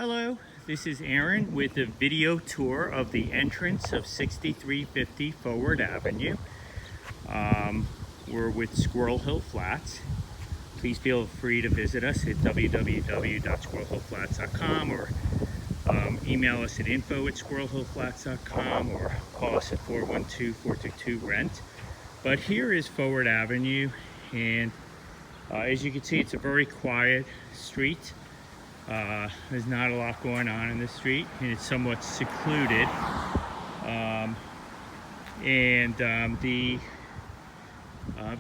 Hello, this is Aaron with a video tour of the entrance of 6350 Forward Avenue. We're with Squirrel Hill Flats. Please feel free to visit us at www.squirrelhillflats.com or email us at info@squirrelhillflats.com or call us at 412-422-RENT. But here is Forward Avenue, and as you can see, it's a very quiet street. There's not a lot going on in this street, and it's somewhat secluded.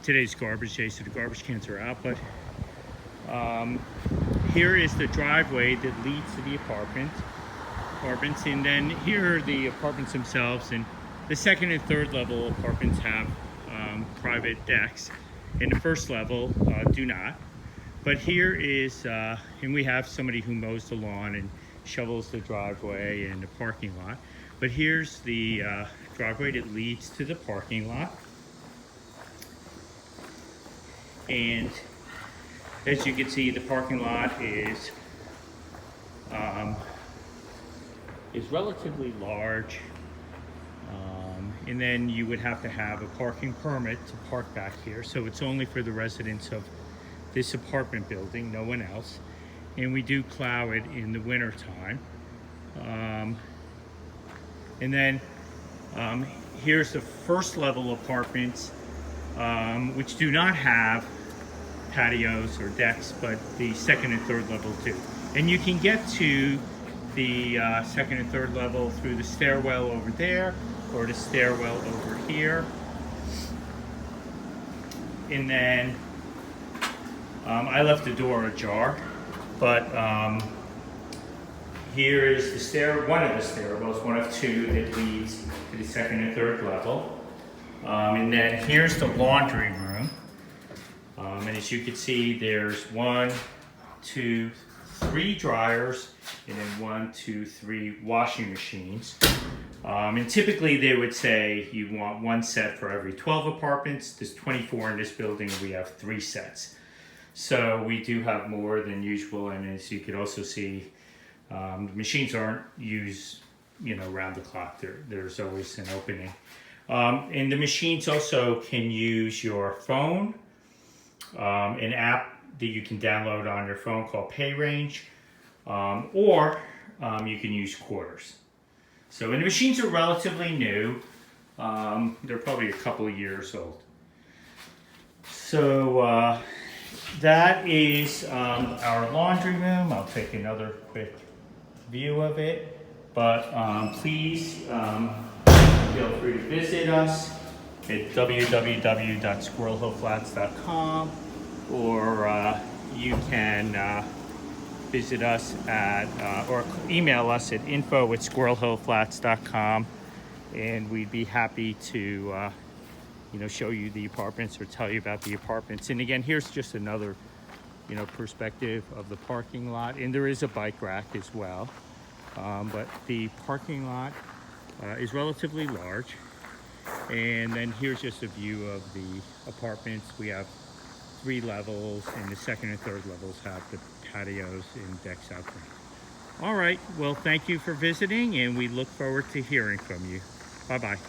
Today's garbage day, so the garbage cans are out. But here is the driveway that leads to the apartments, and then here are the apartments themselves. And the second and third level apartments have private decks, and the first level do not. But here is, and we have somebody who mows the lawn and shovels the driveway and the parking lot. But here's the driveway that leads to the parking lot. And as you can see, the parking lot is relatively large. And then you would have to have a parking permit to park back here. So it's only for the residents of this apartment building, no one else. And we do plow it in the winter time. And then here's the first level apartments, which do not have patios or decks, but the second and third level do. And you can get to the second and third level through the stairwell over there or the stairwell over here. And then I left the door ajar, but here is the one of the stairwells, one of two that leads to the second and third level. And then here's the laundry room. And as you can see, there's 1, 2, 3 dryers, and then 1, 2, 3 washing machines. And typically they would say you want one set for every 12 apartments. There's 24 in this building, and we have 3 sets. So we do have more than usual, and as you could also see, the machines aren't used, around the clock. There's always an opening. And the machines also can use your phone, an app that you can download on your phone called PayRange, or you can use quarters. So, and the machines are relatively new. They're probably a couple of years old. So that is our laundry room. I'll take another quick view of it, but please feel free to visit us at www.squirrelhillflats.com, or you can visit us at or email us at info@squirrelhillflats.com, and we'd be happy to show you the apartments or tell you about the apartments. And again, here's just another perspective of the parking lot, and there is a bike rack as well. But the parking lot is relatively large. And then here's just a view of the apartments. We have 3 levels, and the second and third levels have the patios and decks out there. All right, well, thank you for visiting, and we look forward to hearing from you. Bye-bye.